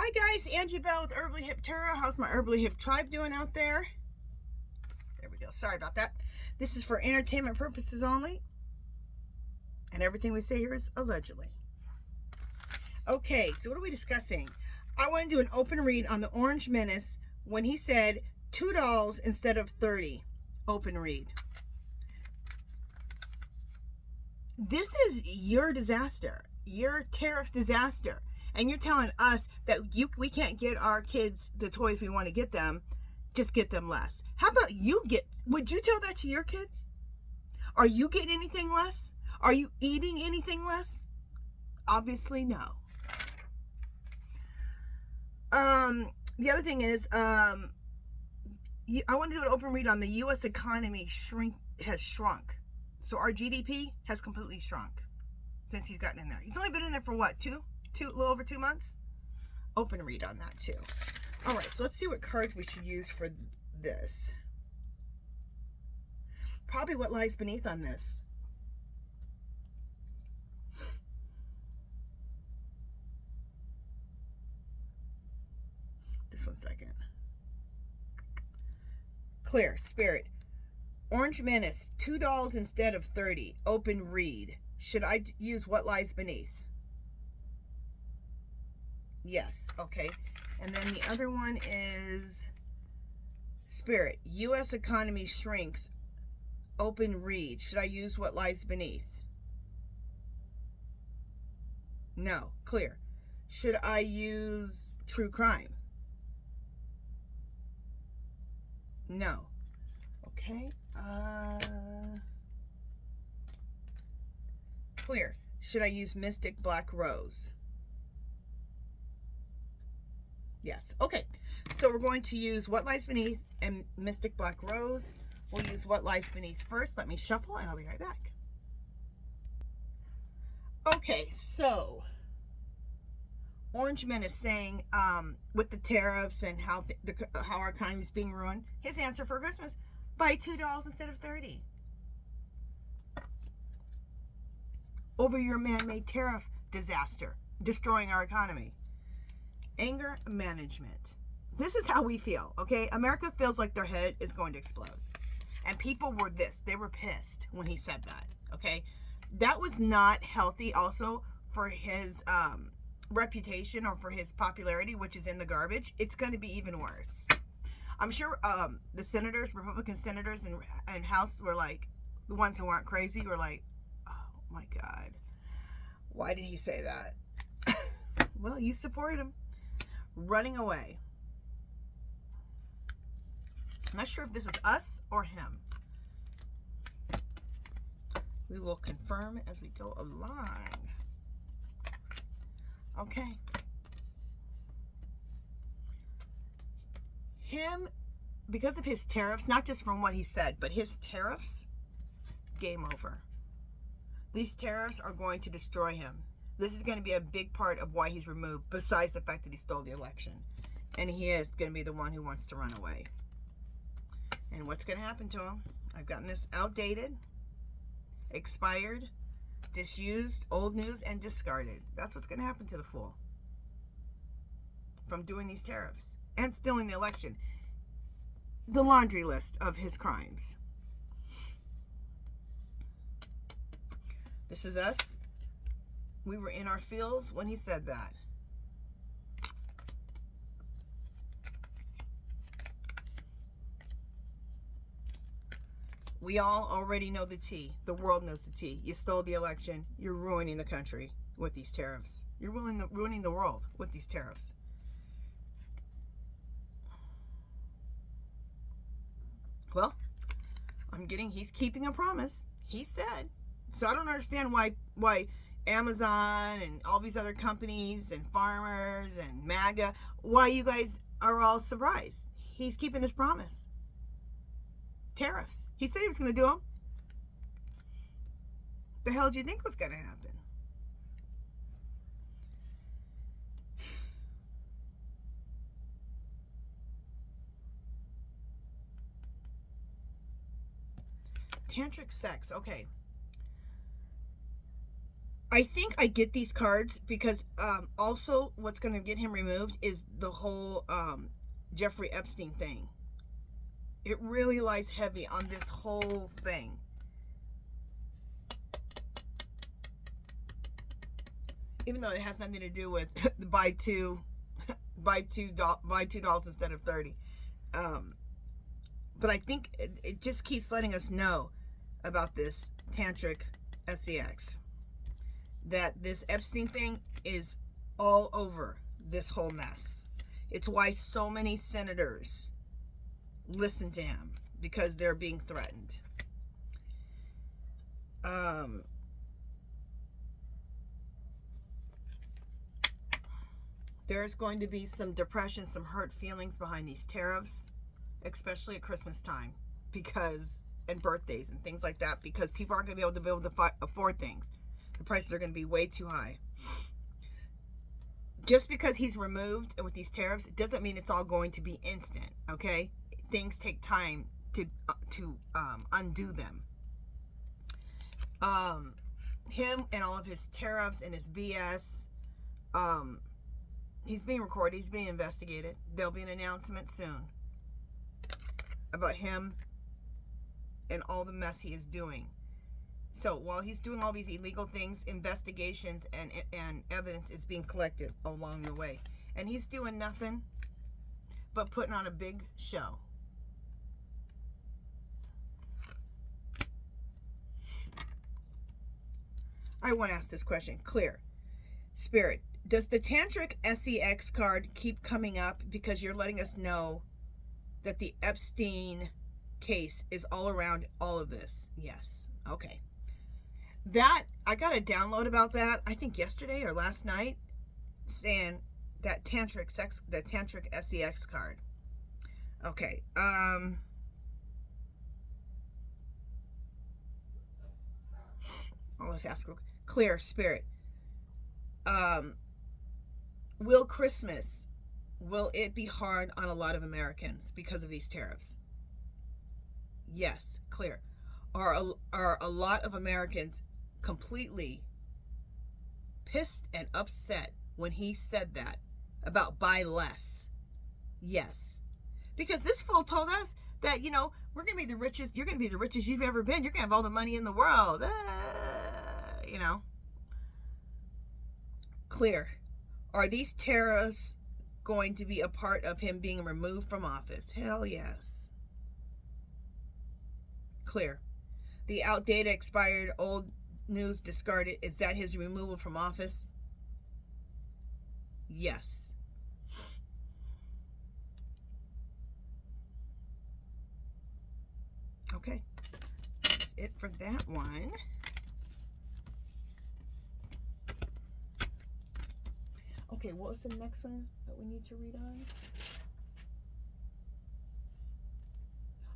Hi guys, Angie Bell with HerballyHipTarot. How's my Herbally Hip tribe doing out there? There we go. Sorry about that. This is for entertainment purposes only. And everything we say here is allegedly. Okay, so what are we discussing? I want to do an open read on the Orange Menace when he said $2 instead of 30. Open read. This is your disaster. Your tariff disaster. And you're telling us that we can't get our kids the toys we want to get them, just get them less. How about would you tell that to your kids? Are you getting anything less? Are you eating anything less? Obviously no. The other thing is, I want to do an open read on the U.S. economy has shrunk. So our GDP has completely shrunk since he's gotten in there. He's only been in there for what, a little over 2 months? Open read on that too. All right, so let's see what cards we should use for this. Probably what lies beneath on this. Just 1 second. Clear, Spirit. Orange Menace, $2 instead of 30. Open read. Should I use what lies beneath? Yes, okay. And then the other one is Spirit. U.S. economy shrinks. Open read. Should I use what lies beneath? No. Clear. Should I use true crime? No. Okay. Clear. Should I use Mystic Black Rose? Yes. Okay. So we're going to use What Lies Beneath and Mystic Black Rose. We'll use What Lies Beneath first. Let me shuffle and I'll be right back. Okay, so Orange Man is saying with the tariffs and how our economy is being ruined, his answer for Christmas, buy $2 instead of 30. Over your man-made tariff disaster, destroying our economy. Anger management. This is how we feel, okay? America feels like their head is going to explode. And people were they were pissed when he said that, okay? That was not healthy also for his reputation or for his popularity, which is in the garbage. It's going to be even worse. I'm sure the senators, Republican senators and House were like, the ones who aren't crazy were like, oh my God, why did he say that? Well, you support him. Running away. I'm not sure if this is us or him. We will confirm as we go along. Okay. Him, because of his tariffs, not just from what he said, but his tariffs, game over. These tariffs are going to destroy him. This is going to be a big part of why he's removed, besides the fact that he stole the election. And he is going to be the one who wants to run away. And what's going to happen to him? I've gotten this outdated, expired, disused, old news, and discarded. That's what's going to happen to the fool from doing these tariffs and stealing the election. The laundry list of his crimes. This is us. We were in our fields when he said that. We all already know the tea. The world knows the tea. You stole the election. You're ruining the country with these tariffs. You're ruining the world with these tariffs. Well, he's keeping a promise. He said. So I don't understand why Amazon and all these other companies and farmers and MAGA, why you guys are all surprised. He's keeping his promise. Tariffs. He said he was going to do them. The hell do you think was going to happen? Tantric sex. Okay. I think I get these cards because also what's going to get him removed is the whole Jeffrey Epstein thing. It really lies heavy on this whole thing. Even though it has nothing to do with buy $2 instead of 30. But I think it just keeps letting us know about this tantric SEX. That this Epstein thing is all over this whole mess. It's why so many senators listen to him, because they're being threatened. There's going to be some depression, some hurt feelings behind these tariffs, especially at Christmas time, and birthdays and things like that, because people aren't going to be able to afford things. The prices are going to be way too high. Just because he's removed with these tariffs, it doesn't mean it's all going to be instant, okay? Things take time to undo them. Him and all of his tariffs and his BS, he's being recorded, he's being investigated. There'll be an announcement soon about him and all the mess he is doing. So while he's doing all these illegal things, investigations and evidence is being collected along the way. And he's doing nothing but putting on a big show. I want to ask this question. Clear. Spirit, does the Tantric SEX card keep coming up because you're letting us know that the Epstein case is all around all of this? Yes. Okay. That, I got a download about that, I think yesterday or last night, saying that the Tantric SEX card. Okay. Let's ask. Clear. Spirit. Will it be hard on a lot of Americans because of these tariffs? Yes. Clear. Are a lot of Americans completely pissed and upset when he said that about buy less? Yes. Because this fool told us that, we're going to be the richest, you're going to be the richest you've ever been. You're going to have all the money in the world. Clear. Are these tariffs going to be a part of him being removed from office? Hell yes. Clear. The outdated, expired, old news discarded, is that his removal from office? Yes. Okay. That's it for that one. Okay, what was the next one that we need to read on?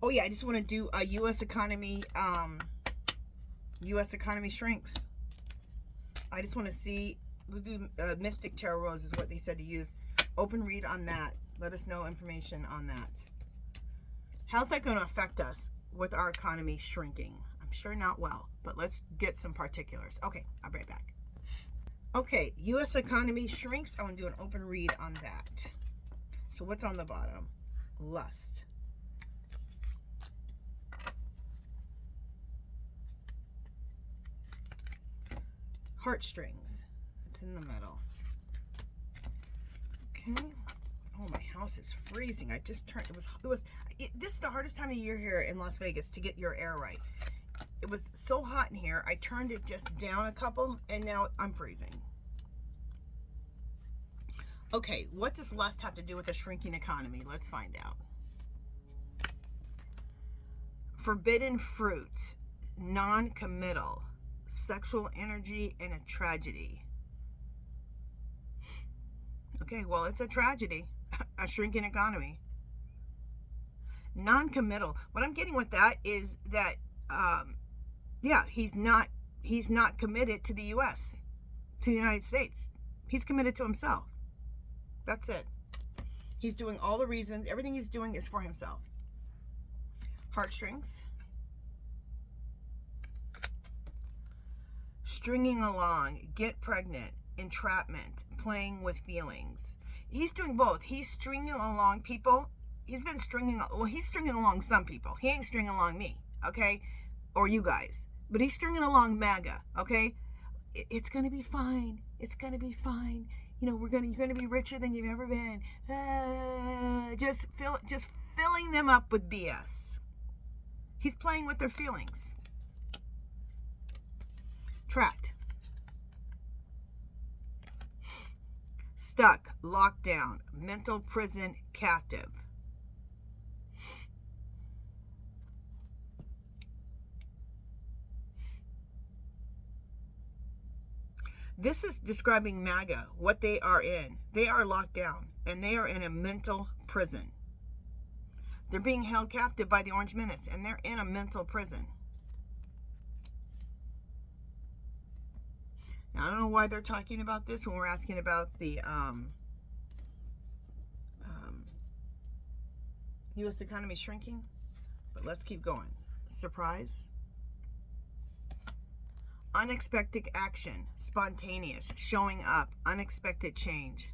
Oh yeah, I just want to do a U.S. economy. U.S. economy shrinks. I just want to see. We'll do Mystic Tarot Rose is what they said to use. Open read on that. Let us know information on that. How's that going to affect us with our economy shrinking? I'm sure not well, but let's get some particulars. Okay, I'll be right back. Okay, U.S. economy shrinks. I want to do an open read on that. So what's on the bottom? Lust. Heartstrings. It's in the middle. Okay. Oh, my house is freezing. I just turned. This is the hardest time of year here in Las Vegas to get your air right. It was so hot in here. I turned it just down a couple, and now I'm freezing. Okay, what does lust have to do with a shrinking economy? Let's find out. Forbidden fruit, non-committal, sexual energy, and a tragedy. Okay, well, it's a tragedy, a shrinking economy. Non-committal. What I'm getting with that is that, yeah, he's not committed to the U.S., to the United States. He's committed to himself. That's it. He's doing all the reasons. Everything he's doing is for himself. Heartstrings. stringing along, get pregnant, entrapment, playing with feelings. He's doing both. He's stringing along people. He's been stringing, well, he's stringing along some people. He ain't stringing along me, okay? Or you guys. But he's stringing along MAGA, okay? It's going to be fine. It's going to be fine. You know, you're going to be richer than you've ever been. Just filling them up with BS. He's playing with their feelings. Trapped. Stuck, locked down, mental prison, captive. This is describing MAGA, what they are in. They are locked down, and they are in a mental prison. They're being held captive by the Orange Menace, and they're in a mental prison. Now, I don't know why they're talking about this when we're asking about the U.S. economy shrinking, but let's keep going. Surprise. Unexpected action, spontaneous, showing up, unexpected change.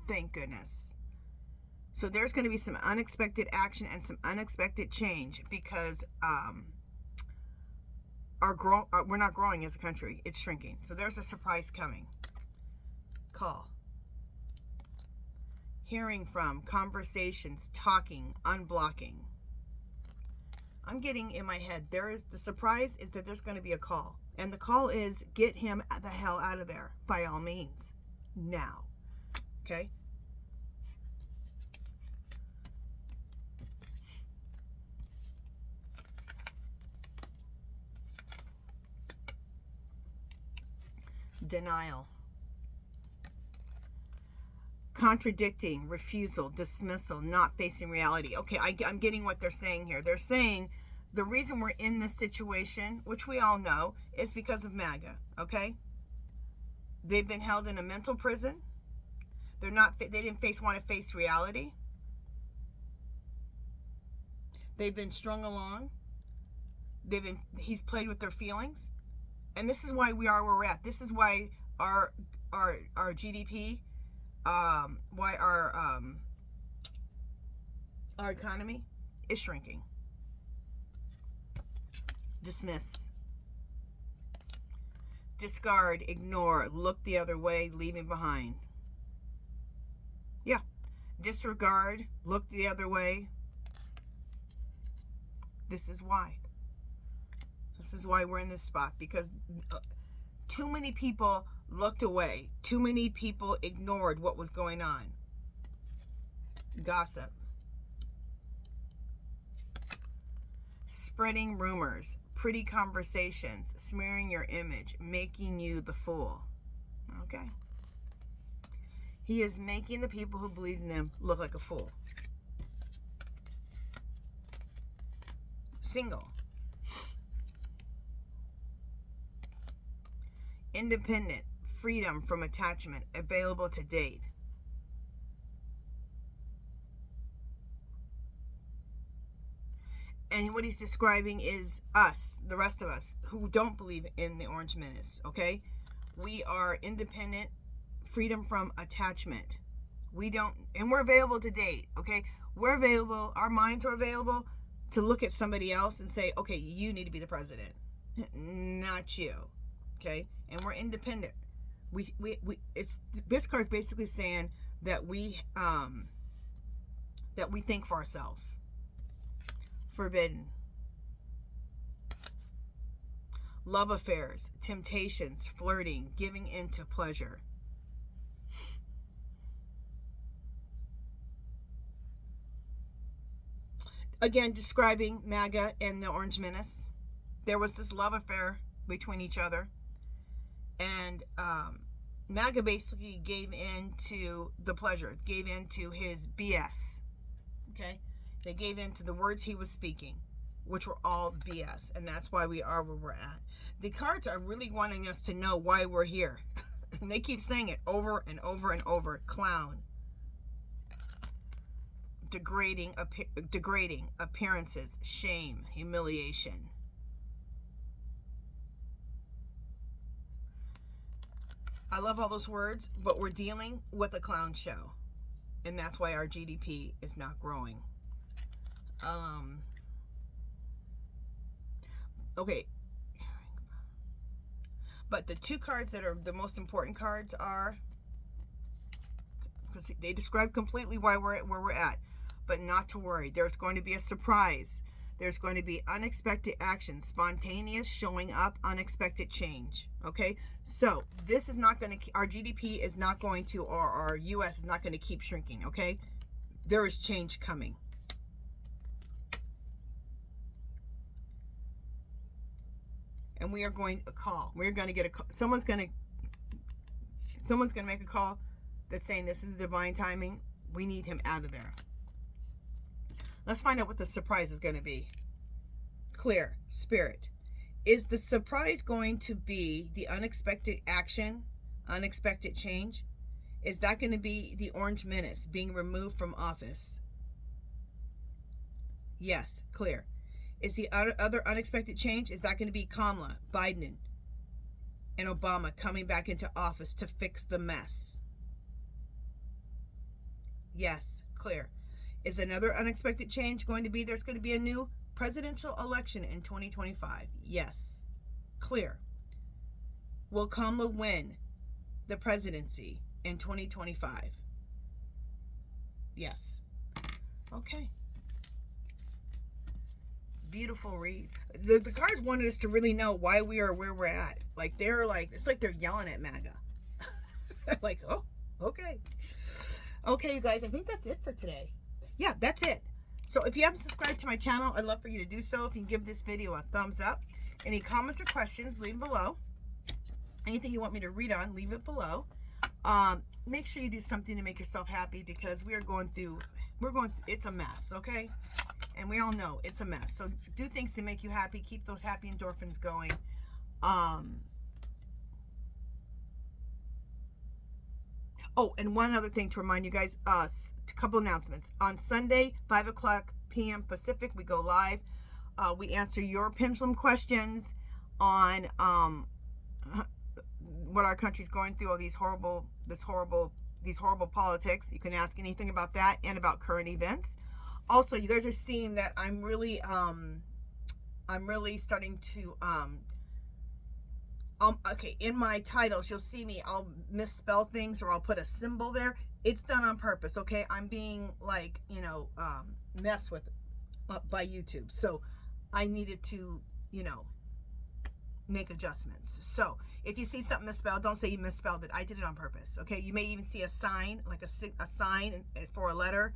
Thank goodness. So there's going to be some unexpected action and some unexpected change because we're not growing as a country. It's shrinking. So there's a surprise coming. Call. Hearing from, conversations, talking, unblocking. I'm getting in my head, the surprise is that there's going to be a call. And the call is, get him the hell out of there, by all means, now. Okay? Denial. Contradicting, refusal, dismissal, not facing reality. Okay, I'm getting what they're saying here. They're saying the reason we're in this situation, which we all know, is because of MAGA, okay? They've been held in a mental prison. They didn't want to face reality. They've been strung along. He's played with their feelings. And this is why we are where we're at. This is why our GDP, why our economy is shrinking. Dismiss. Discard, ignore, look the other way, leaving behind. Yeah. Disregard, look the other way. This is why. This is why we're in this spot, because too many people looked away. Too many people ignored what was going on. Gossip. Spreading rumors, pretty conversations, smearing your image, making you the fool. Okay? He is making the people who believe in him look like a fool. Single. Independent, freedom from attachment, available to date. And what he's describing is us, the rest of us, who don't believe in the Orange Menace, okay? We are independent, freedom from attachment. We don't, and we're available to date, okay? We're available, our minds are available to look at somebody else and say, okay, you need to be the president, not you, okay? And we're independent. This card's basically saying that we think for ourselves. Forbidden. Love affairs, temptations, flirting, giving in to pleasure. Again, describing MAGA and the Orange Menace. There was this love affair between each other. And MAGA basically gave in to the pleasure, gave in to his BS. Okay? They gave in to the words he was speaking, which were all BS. And that's why we are where we're at. The cards are really wanting us to know why we're here. And they keep saying it over and over and over. Clown. Degrading appearances, shame, humiliation. I love all those words, but we're dealing with a clown show. And that's why our GDP is not growing. Okay. But the two cards that are the most important cards are, because they describe completely why we're at where we're at. But not to worry. There's going to be a surprise. There's going to be unexpected action, spontaneous showing up, unexpected change. Okay? So this is not going to, our GDP is not going to, or our US is not going to keep shrinking. Okay? There is change coming. And we are going to call. We're going to get a call. Someone's going to make a call that's saying this is divine timing. We need him out of there. Let's find out what the surprise is going to be. Clear. Spirit. Is the surprise going to be the unexpected action, unexpected change? Is that going to be the Orange Menace being removed from office? Yes. Clear. Is the other unexpected change, is that going to be Kamala, Biden, and Obama coming back into office to fix the mess? Yes. Clear. Is another unexpected change going to be there's going to be a new presidential election in 2025? Yes. Clear. Will Kamala win the presidency in 2025? Yes. Okay. Beautiful read. The cards wanted us to really know why we are where we're at. Like they're like, it's like they're yelling at MAGA. Like, oh, okay. Okay, you guys, I think that's it for today. Yeah, that's it. So if you haven't subscribed to my channel, I'd love for you to do so. If you can give this video a thumbs up. Any comments or questions, leave them below. Anything you want me to read on, leave it below. Make sure you do something to make yourself happy, because it's a mess, okay? And we all know it's a mess. So do things to make you happy. Keep those happy endorphins going. Oh, and one other thing to remind you guys, a couple announcements. On Sunday, 5 o'clock p.m. Pacific, we go live. We answer your pendulum questions on what our country's going through, all these horrible politics. You can ask anything about that and about current events. Also, you guys are seeing that I'm really starting to okay, in my titles, you'll see me, I'll misspell things or I'll put a symbol there. It's done on purpose, okay? I'm being, like, you know, messed with by YouTube. So I needed to, you know, make adjustments. So if you see something misspelled, don't say you misspelled it. I did it on purpose, okay? You may even see a sign, like a sign for a letter.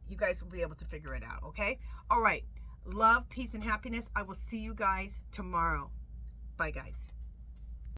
You guys will be able to figure it out, okay? All right. Love, peace, and happiness. I will see you guys tomorrow. Bye, guys.